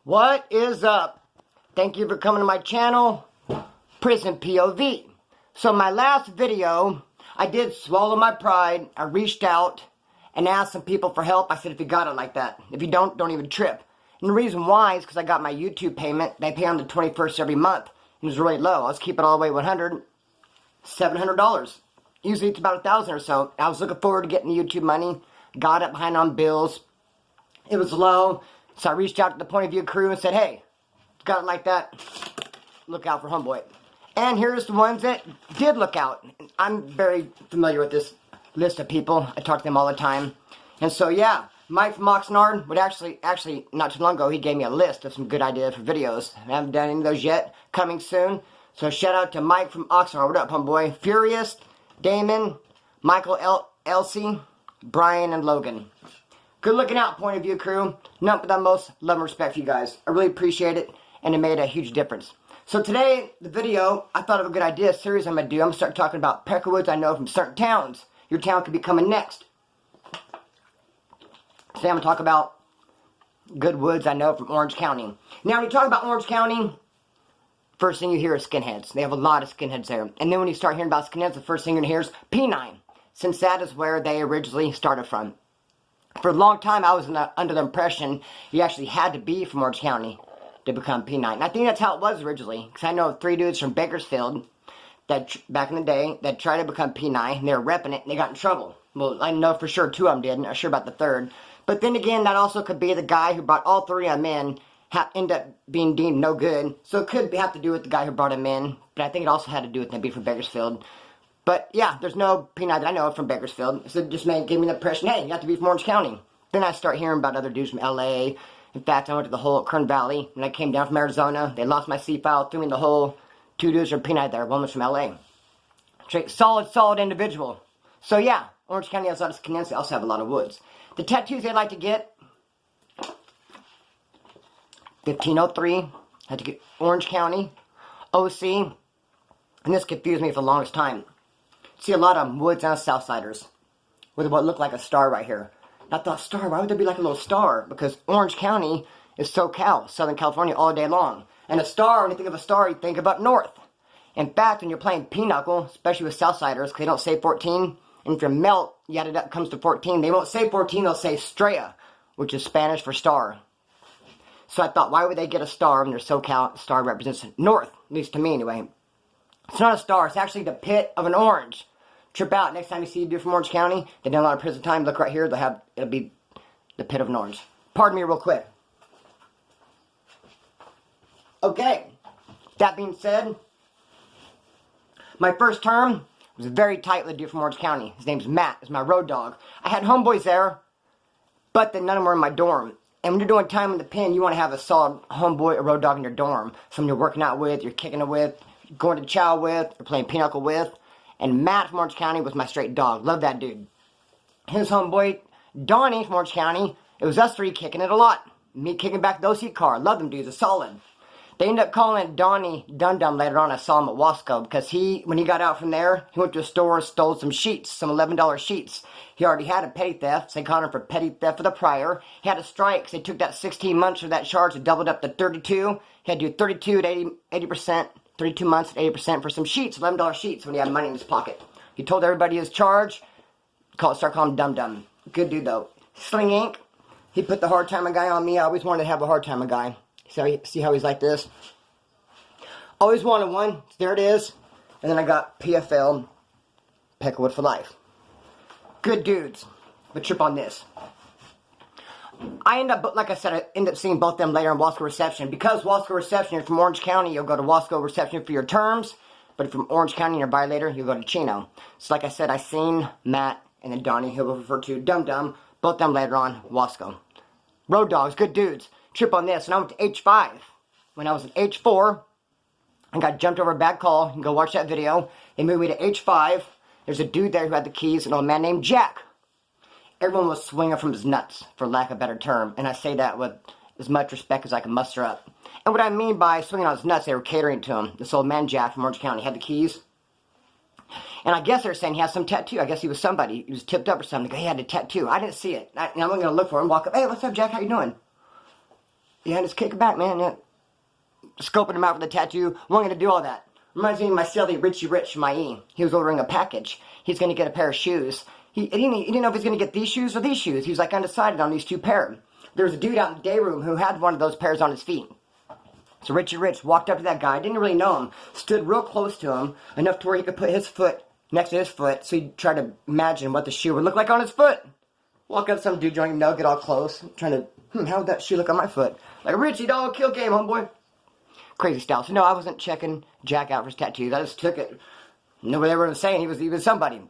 What is up? Thank you for coming to my channel, Prison POV. So my last video, I did swallow my pride. I reached out and asked some people for help. I said, if you got it like that. If you don't even trip. And the reason why is because I got my YouTube payment. They pay on the 21st every month. It was really low. I was keeping it all the way $700. Usually it's about $1,000 or so. I was looking forward to getting the YouTube money. Got it behind on bills. It was low. So I reached out to the Point of View crew and said, hey, got it like that. Look out for Homeboy. And here's the ones that did look out. I'm very familiar with this list of people. I talk to them all the time. And so, yeah, Mike from Oxnard would actually, not too long ago, he gave me a list of some good ideas for videos. I haven't done any of those yet. Coming soon. So shout out to Mike from Oxnard. What up, Homeboy? Furious, Damon, Michael Elsie, Brian, and Logan. Good looking out, Point of View crew. Nothing but the most love and respect for you guys. I really appreciate it, and it made a huge difference. So today, the video, I thought of a good idea, a series I'm going to do. I'm going to start talking about peckerwoods I know from certain towns. Your town could be coming next. Today I'm going to talk about good woods I know from Orange County. Now, when you talk about Orange County, first thing you hear is skinheads. They have a lot of skinheads there. And then when you start hearing about skinheads, the first thing you're going to hear is P9, since that is where they originally started from. For a long time, I was under the impression you actually had to be from Orange County to become P9. And I think that's how it was originally. Because I know 3 dudes from Bakersfield, that back in the day, that tried to become P9, and they were repping it, and they got in trouble. Well, I know for sure 2 of them did, not sure about the 3rd. But then again, that also could be the guy who brought all 3 of them in, end up being deemed no good. So it could have to do with the guy who brought him in. But I think it also had to do with them being from Bakersfield. But yeah, there's no P9 that I know of from Bakersfield. So it just gave me the impression, hey, you have to be from Orange County. Then I start hearing about other dudes from LA. In fact, I went to the whole Kern Valley. When I came down from Arizona, they lost my C-file, threw me in the hole. 2 dudes from P9 there. One was from LA. Solid individual. So yeah, Orange County has a lot of skinheads. They also have a lot of woods. The tattoos they like to get. 1503. Had to get Orange County. OC. And this confused me for the longest time. See a lot of woods and Southsiders with what looked like a star right here. And I thought, star, why would there be like a little star? Because Orange County is SoCal, Southern California, all day long. And a star, when you think of a star, you think of up north. In fact, when you're playing pinochle, especially with Southsiders, because they don't say 14, and if you melt, you add it up, comes to 14. They won't say 14, they'll say Strella, which is Spanish for star. So I thought, why would they get a star when their SoCal star represents north? At least to me, anyway. It's not a star, it's actually the pit of an orange. Trip out, next time you see a dude from Orange County, they done a lot of prison time, look right here, it'll be the pit of an orange. Pardon me real quick. Okay, that being said, my first term was very tight with a dude from Orange County. His name's Matt, he's my road dog. I had homeboys there, but then none of them were in my dorm. And when you're doing time in the pen, you want to have a solid homeboy or road dog in your dorm. Someone you're working out with, you're kicking it with, going to chow with, or playing pinochle with. And Matt from Orange County was my straight dog. Love that dude. His homeboy, Donnie from Orange County, it was us 3 kicking it a lot. Me kicking back the OC car. Love them dudes. It's solid. They ended up calling Donnie Dum Dum later on. I saw him at Wasco because when he got out from there, he went to a store and stole some sheets, some $11 sheets. He already had a petty theft, so they caught him for petty theft for the prior. He had a strike, so they took that 16 months for that charge and doubled up to 32. He had to do 32 to 80%. 32 months at 80% for some sheets, $11 sheets when he had money in his pocket. He told everybody his charge. Start calling him Dum Dum. Good dude though. Sling Ink. He put the hard timer guy on me. I always wanted to have a hard timer guy. See how he's like this? Always wanted one. There it is. And then I got PFL. Peckerwood for life. Good dudes. But trip on this. I end up, like I said, I end up seeing both of them later in Wasco Reception. Because Wasco Reception is from Orange County, you'll go to Wasco Reception for your terms. But if from Orange County nearby later, you'll go to Chino. So like I said, I seen Matt and then Donnie, who will refer to Dum Dum. Both of them later on, Wasco. Road dogs, good dudes. Trip on this. And I went to H5. When I was at H4, I got jumped over a bad call. You can go watch that video. They moved me to H5. There's a dude there who had the keys, an old man named Jack. Everyone was swinging from his nuts, for lack of a better term. And I say that with as much respect as I can muster up. And what I mean by swinging on his nuts, they were catering to him. This old man, Jack, from Orange County, had the keys. And I guess they're saying he has some tattoo. I guess he was somebody. He was tipped up or something. He had a tattoo. I didn't see it. I'm going to look for him, walk up. Hey, what's up, Jack? How you doing? Yeah, just kick it back, man. Yeah. Scoping him out for the tattoo. Wasn't gonna do all that. Reminds me of my silly Richie Rich from my E. He was ordering a package. He's gonna get a pair of shoes. He didn't know if he's gonna get these shoes or these shoes. He was like undecided on these two pairs. There was a dude out in the day room who had one of those pairs on his feet. So Richie Rich walked up to that guy, didn't really know him, stood real close to him, enough to where he could put his foot next to his foot, so he'd try to imagine what the shoe would look like on his foot. Walk up to some dude, don't even know, get all close, trying to, how would that shoe look on my foot? Like, Richie, dog, kill game, homeboy. Crazy style. So no, I wasn't checking Jack out for his tattoos. I just took it. Nobody ever was saying he was somebody.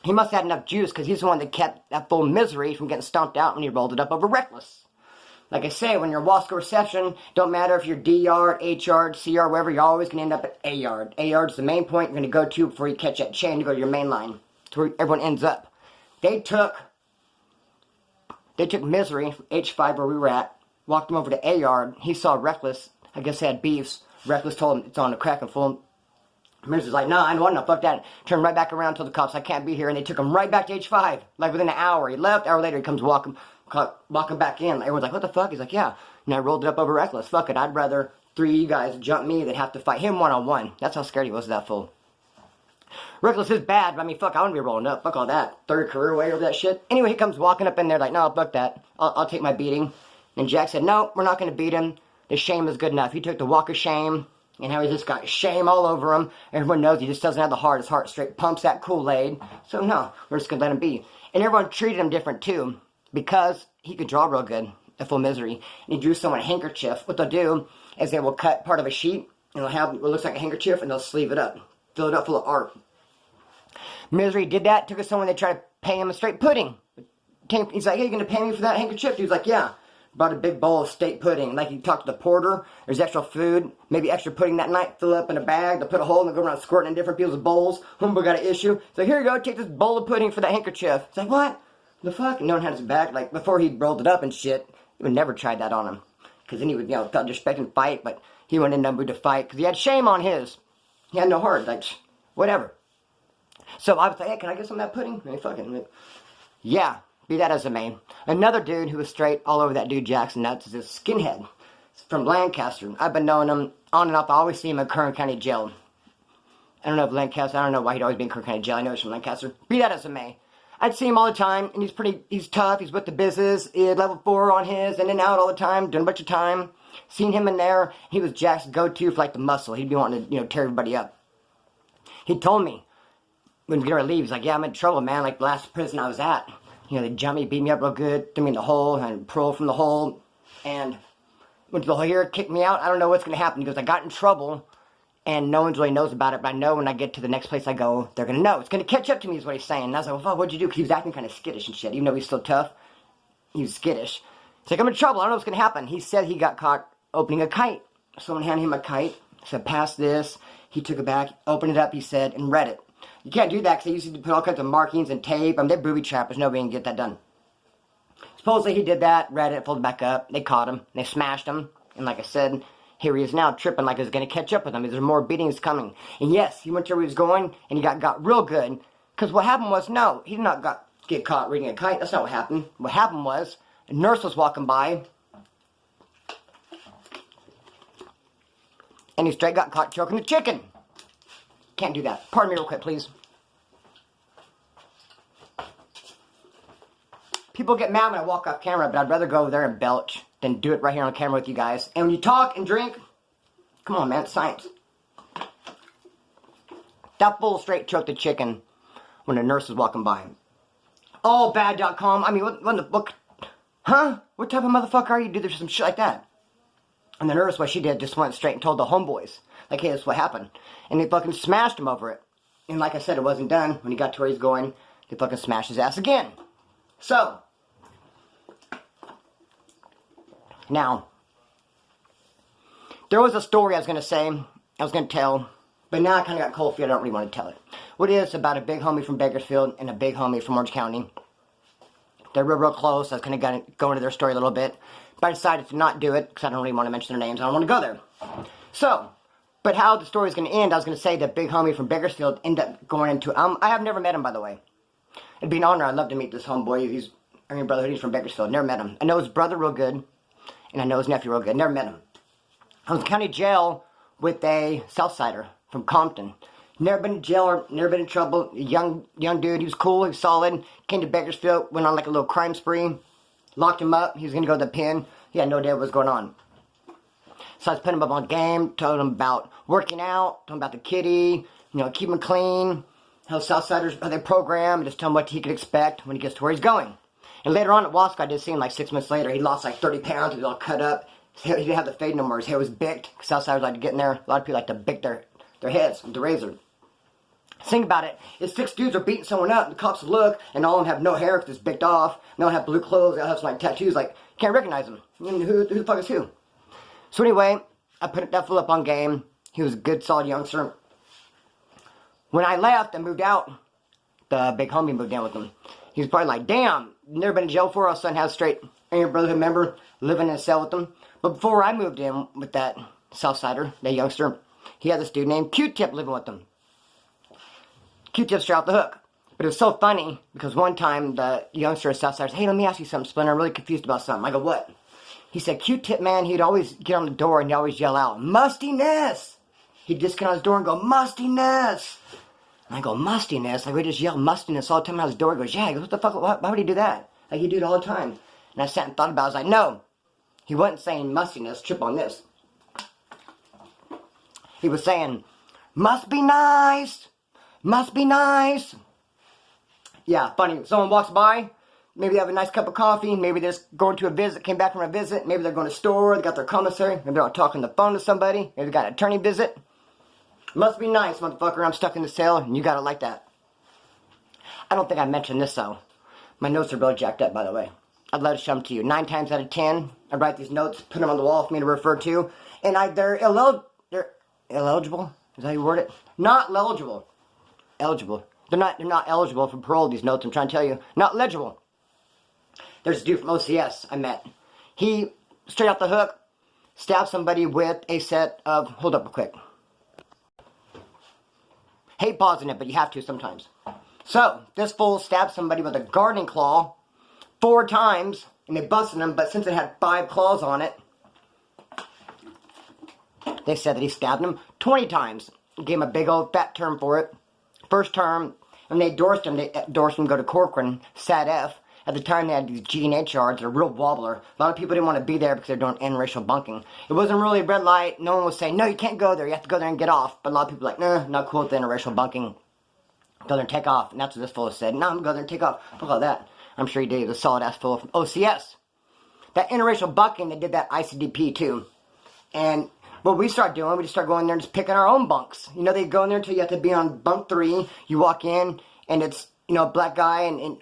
He must have had enough juice, because he's the one that kept that full misery from getting stomped out when he rolled it up over Reckless. Like I say, when you're Wasco reception, don't matter if you're D yard, H yard, C yard, wherever, you're always going to end up at A yard. A yard's the main point you're going to go to before you catch that chain to go to your main line. It's where everyone ends up. They took Misery from H5 where we were at, walked him over to A yard. He saw Reckless. I guess they had beefs. Reckless told him it's on the crack and full. Misery's like, nah, I don't want no, fuck that. Turned right back around, told the cops I can't be here, and they took him right back to H5. Like within an hour. He left, hour later he comes walking back in. Everyone's like, what the fuck? He's like, yeah. And I rolled it up over Reckless. Fuck it, I'd rather 3 of you guys jump me than have to fight him one-on-one. That's how scared he was of that fool. Reckless is bad, but I mean, fuck, I wouldn't be rolling up. Fuck all that. Third career way over that shit. Anyway, he comes walking up in there like, no, fuck that. I'll take my beating. And Jack said, no, we're not going to beat him. The shame is good enough. He took the walk of shame, and how he just got shame all over him. Everyone knows he just doesn't have the heart. His heart straight pumps that Kool-Aid. So no, we're just going to let him be. And everyone treated him different too, because he could draw real good, a full Misery. And he drew someone a handkerchief. What they'll do is they will cut part of a sheet, and they'll have what looks like a handkerchief, and they'll sleeve it up. Fill it up full of art. Misery did that, took it someone, they tried to pay him a straight pudding. He's like, hey, you going to pay me for that handkerchief? He was like, yeah. Brought a big bowl of steak pudding. Like, he talked to the porter, there's extra food, maybe extra pudding that night, fill it up in a bag, they'll put a hole and they'll go around squirting in different people's bowls. Homeboy got an issue. So here you go, take this bowl of pudding for that handkerchief. It's like, what? The fuck? And no one had his back. Like, before he rolled it up and shit, he would never tried that on him. Because then he would, felt disrespect and fight, but he went in number to fight, because he had shame on his. He had no heart, like, whatever. So I was like, hey, can I get some of that pudding? And he fucking, yeah. Be that as it may. Another dude who was straight all over that dude Jackson nuts is this skinhead from Lancaster. I've been knowing him on and off. I always see him in Kern County Jail. I don't know if Lancaster, I don't know why he'd always be in Kern County Jail. I know he's from Lancaster. Be that as it may. I'd see him all the time, and he's tough, he's with the business, he had level 4 on his, in and out all the time, doing a bunch of time. Seen him in there, he was Jack's go-to for like the muscle. He'd be wanting to, tear everybody up. He told me, when we were going to leave, he's like, yeah, I'm in trouble, man, like the last prison I was at. They jumped me, beat me up real good, threw me in the hole, and paroled from the hole, and went to the hole here, kicked me out. I don't know what's going to happen. He goes, I got in trouble, and no one really knows about it, but I know when I get to the next place I go, they're going to know. It's going to catch up to me is what he's saying. And I was like, well, fuck, what'd you do? Because he was acting kind of skittish and shit. Even though he's still tough, he was skittish. He's like, I'm in trouble. I don't know what's going to happen. He said he got caught opening a kite. Someone handed him a kite, said, pass this. He took it back, opened it up, he said, and read it. You can't do that because they used to put all kinds of markings and tape. They're booby trappers. Nobody can get that done. Supposedly he did that, read it, folded back up. They caught him. They smashed him. And like I said, here he is now tripping like he's going to catch up with him. There's more beatings coming. And yes, he went to where he was going and he got real good. Because what happened was, no, he did not get caught reading a kite. That's not what happened. What happened was, a nurse was walking by. And he straight got caught choking the chicken. Can't do that. Pardon me real quick, please. People get mad when I walk off camera, but I'd rather go over there and belch than do it right here on camera with you guys. And when you talk and drink, come on, man, it's science. That fool straight choked the chicken when a nurse was walking by. Oh, bad.com. I mean, what, huh? What type of motherfucker are you to do some shit like that? And the nurse, what she did, just went straight and told the homeboys. Like, hey, this is what happened. And they fucking smashed him over it. And like I said, it wasn't done. When he got to where he's going, they fucking smashed his ass again. So, now, there was a story I was going to tell, but now I kind of got cold feet, I don't really want to tell it. What it is about a big homie from Bakersfield and a big homie from Orange County. They're real close. I was kind of go into their story a little bit, but I decided to not do it, because I don't really want to mention their names, I don't want to go there. So, but how the story is going to end, I was going to say that big homie from Bakersfield ended up going into, I have never met him, by the way. It'd be an honor, I'd love to meet this homeboy, he's, brotherhood, he's from Bakersfield, never met him. I know his brother real good, and I know his nephew real good. Never met him. I was in county jail with a Southsider from Compton. Never been in jail or never been in trouble. Young dude, he was cool, he was solid. Came to Bakersfield, went on like a little crime spree. Locked him up, he was gonna go to the pen. He had no idea what was going on. So I was putting him up on game, told him about working out, told him about the kitty, keep him clean, how Southsiders, how they program, just tell him what he could expect when he gets to where he's going. And later on at Wasco, I did see him like 6 months later. He lost like 30 pounds, he was all cut up. He didn't have the fade no more, his hair was bicked. Southsiders like to get in there, a lot of people like to bick their heads with the razor. Think about it. If 6 dudes are beating someone up, the cops look, and all of them have no hair because it's bicked off. They all have blue clothes. They all have some like tattoos. Like, you can't recognize them. Who the fuck is who? So anyway, I put that fool up on game. He was a good, solid youngster. When I left and moved out, the big homie moved in with him. He was probably like, damn, never been in jail before. All of a sudden has a straight brotherhood member living in a cell with him. But before I moved in with that Southsider, that youngster, he had this dude named Q-Tip living with him. Q-Tip's straight off the hook. But it was so funny, because one time the youngster at Southside said, hey, let me ask you something, Splinter. I'm really confused about something. I go, what? He said, Q-Tip, man, he'd always get on the door and he'd always yell out, mustiness! He'd just get on his door and go, mustiness! And I go, mustiness? Like, we just yell mustiness all the time on his door. He goes, yeah. He goes, what the fuck? Why would he do that? Like, he'd do it all the time. And I sat and thought about it. I was like, no. He wasn't saying mustiness. Trip on this. He was saying, must be nice! Must be nice. Yeah, funny. Someone walks by, maybe they have a nice cup of coffee, maybe they're just going to a visit, came back from a visit, maybe they're going to a store, they got their commissary, maybe they're talking on the phone to somebody, maybe they got an attorney visit. Must be nice, motherfucker, I'm stuck in the cell, and you got it like that. I don't think I mentioned this, though. My notes are really jacked up, by the way. I'd love to show them to you. 9 times out of 10, I write these notes, put them on the wall for me to refer to, and they're illegible? Is that how you word it? Not legible. Eligible. They're not eligible for parole, these notes, I'm trying to tell you. Not legible. There's a dude from OCS I met. He, straight off the hook, stabbed somebody with a set of... Hold up real quick. Hate pausing it, but you have to sometimes. So, this fool stabbed somebody with a gardening claw 4 times, and they busted him, but since it had 5 claws on it, they said that he stabbed him 20 times. Gave him a big old fat term for it. First term, when they endorsed him to go to Corcoran, Sat F. At the time, they had these G&H charges, a real wobbler. A lot of people didn't want to be there because they're doing interracial bunking. It wasn't really a red light. No one was saying, no, you can't go there. You have to go there and get off. But a lot of people were like, nah, not cool with the interracial bunking. Go there and take off. And that's what this fool said. No, I'm going to go there and take off. Look at that. I'm sure he did. He was a solid-ass fool from OCS. That interracial bunking, they did that ICDP, too. And... what we start doing, we just start going there and just picking our own bunks. They go in there until you have to be on bunk 3. You walk in, and it's, a black guy and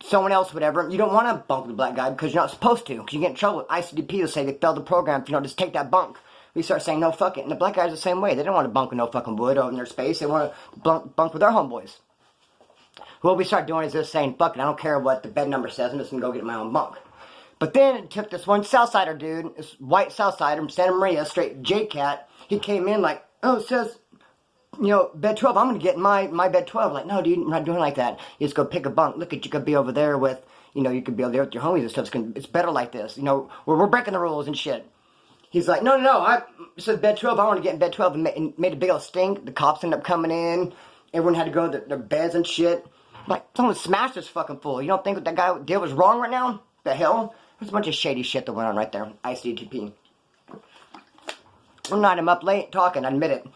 someone else, whatever. You don't want to bunk with a black guy because you're not supposed to. Because you get in trouble. ICDP will say they failed the program if you don't just take that bunk. We start saying, no, fuck it. And the black guys are the same way. They don't want to bunk with no fucking wood over in their space. They want to bunk with their homeboys. What we start doing is just saying, fuck it, I don't care what the bed number says. I'm just going to go get my own bunk. But then it took this one Southsider dude, this white Southsider from Santa Maria, straight J-Cat. He came in like, oh, it says, bed 12. I'm going to get my bed 12. Like, no, dude, I'm not doing like that. You just go pick a bunk. Look, you could be over there with, you could be over there with your homies and stuff. It's better like this. We're breaking the rules and shit. He's like, no. It says bed 12. I want to get in bed 12. And made a big old stink. The cops ended up coming in. Everyone had to go to their beds and shit. Like, someone smashed this fucking fool. You don't think what that guy did was wrong right now? The hell? There's a bunch of shady shit that went on right there. ICTP. One night I'm up late talking, I admit it.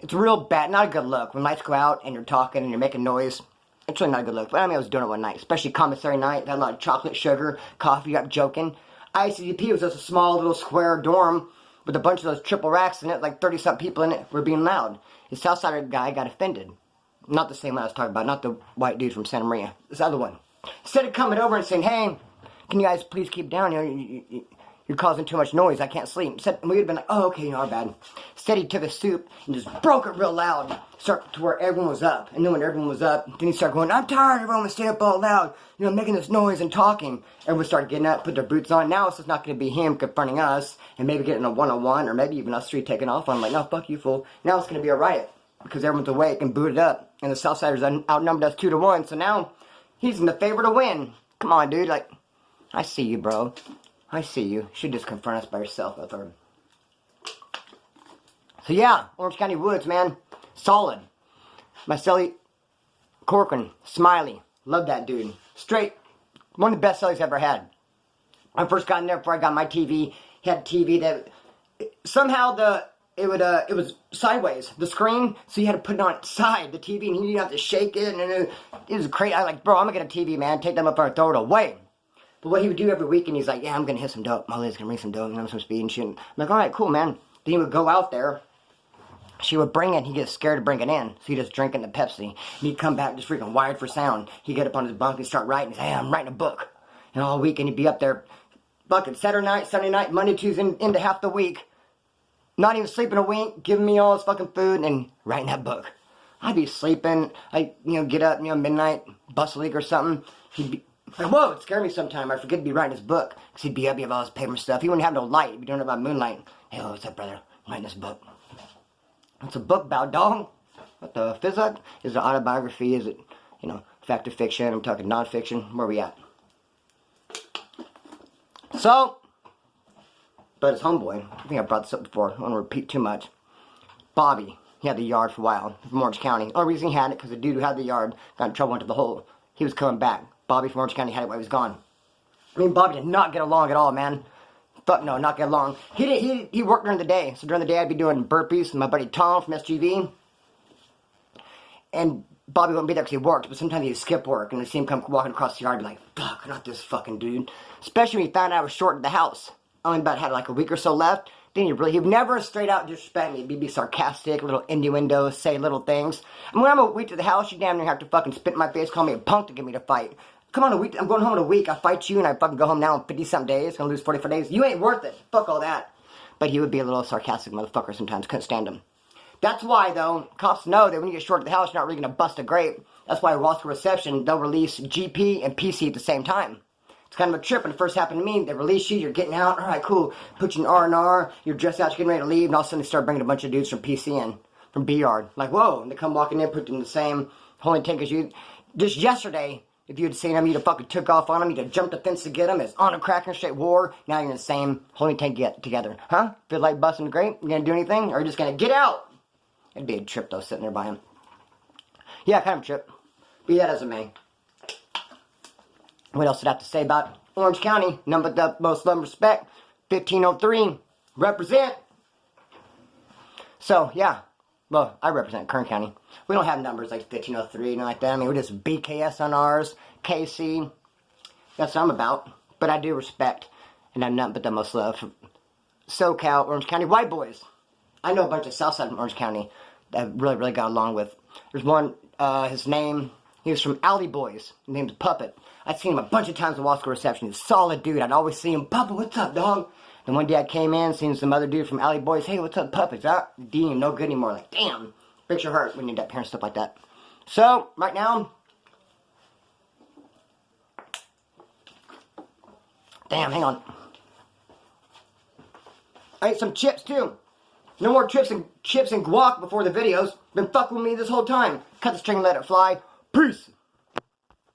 It's real bad, not a good look. When lights go out and you're talking and you're making noise, it's really not a good look. But I was doing it one night, especially commissary night. Had a lot of chocolate, sugar, coffee, up joking. ICTP was just a small little square dorm with a bunch of those triple racks in it, like 30-something people in it, were being loud. The Southsider guy got offended. Not the same one I was talking about, not the white dude from Santa Maria. This other one. Instead of coming over and saying, hey, can you guys please keep down? You're causing too much noise. I can't sleep. And we would have been like, oh, okay, our bad. Instead, he took a soup and just broke it real loud. Start to where everyone was up. And then when everyone was up, then he started going, I'm tired. Everyone was staying up all loud. Making this noise and talking. Everyone started getting up, put their boots on. Now it's just not going to be him confronting us and maybe getting a one-on-one or maybe even us 3 taking off. I'm like, no, fuck you, fool. Now it's going to be a riot because everyone's awake and booted up. And the Southsiders outnumbered us 2-1. So now he's in the favor to win. Come on, dude. Like, I see you, bro. I see you. You should just confront us by yourself, I thought. So yeah, Orange County Woods, man. Solid. Marcelli Corcoran, Smiley. Love that dude. Straight. One of the best sellers I've ever had. When I first got in there before I got my TV, he had a TV that somehow it was sideways, the screen, so you had to put it on its side, the TV, and you didn't have to shake it, and it was crazy. I was like, bro, I'm gonna get a TV, man, take them up and throw it away. But what he would do every weekend, he's like, yeah, I'm gonna hit some dope. Molly's gonna bring some dope, some speed and shit. I'm like, alright, cool, man. Then he would go out there, she would bring it, he'd get scared to bring it in, so he'd just drinking the Pepsi. And he'd come back just freaking wired for sound. He'd get up on his bunk and start writing. He'd say, hey, I'm writing a book. And all weekend he'd be up there, fucking Saturday night, Sunday night, Monday, Tuesday, into half the week. Not even sleeping a wink, giving me all his fucking food, and writing that book. I'd be sleeping, get up, midnight, bust a leak or something. He'd be like, whoa, it scared me sometime. I forget to be writing his book. Because he'd be up, he'd have all his paper stuff. He wouldn't have no light. He'd be doing it by moonlight. Hey, what's up, brother? I'm writing this book. What's a book about, dog? What the physics? Is it autobiography? Is it, fact or fiction? I'm talking non-fiction. Where are we at? So, but his homeboy, I think I brought this up before, I don't want to repeat too much. Bobby, he had the yard for a while, from Orange County. The only reason he had it, because the dude who had the yard got in trouble, went to the hole. He was coming back. Bobby from Orange County had it while he was gone. Me and Bobby did not get along at all, man. Fuck no, not get along. He worked during the day, so during the day I'd be doing burpees with my buddy Tom from SGV. And Bobby wouldn't be there because he worked, but sometimes he'd skip work, and I'd see him come walking across the yard, and be like, fuck, not this fucking dude. Especially when he found out I was short at the house. I only about had like a week or so left. Then he'd never straight out disrespect me. He'd be sarcastic, little innuendos, say little things. And when I'm a week to the house, you damn near have to fucking spit in my face, call me a punk to get me to fight. Come on, I'm going home in a week. I fight you, and I fucking go home now in 50-something days. Gonna lose 45 days. You ain't worth it. Fuck all that. But he would be a little sarcastic motherfucker sometimes. Couldn't stand him. That's why, though, cops know that when you get short at the house, you're not really gonna bust a grape. That's why Roscoe Reception, they'll release GP and PC at the same time. It's kind of a trip. When it first happened to me, they release you, you're getting out. All right, cool. Put you in R&R. You're dressed out, you're getting ready to leave, and all of a sudden they start bringing a bunch of dudes from PC in, from B-Yard. Like, whoa. And they come walking in, put you in the same holding tank as you. Just yesterday, if you had seen them, you'd have fucking took off on them. You'd have jumped the fence to get them. It's on a cracking straight war. Now you're in the same holding tank together. Huh? Feel like busting the grape? You gonna do anything? Or are you just gonna get out? It'd be a trip, though, sitting there by him. Yeah, kind of a trip. Be that as it may. What else did I have to say about Orange County? None but the most love and respect. 1503. Represent. So, yeah. Well, I represent Kern County. We don't have numbers like 1503 and like that. I mean, we're just BKS on ours. KC. That's what I'm about. But I do respect. And I'm nothing but the most love for SoCal, Orange County white boys. I know a bunch of Southside from Orange County that I really, really got along with. There's one, his name, he was from Alley Boys. His name's Puppet. I'd seen him a bunch of times at Wasco Reception. He's a solid dude. I'd always see him, Puppet, what's up, dog? Then one day I came in, seen some other dude from Alley Boys. Hey, what's up, Puppet? That Dean, no good anymore. Like, damn. Breaks your heart when you end up hearing stuff like that. So, right now, damn, hang on. I ate some chips, too. No more chips and guac before the videos. Been fucking with me this whole time. Cut the string and let it fly. Peace.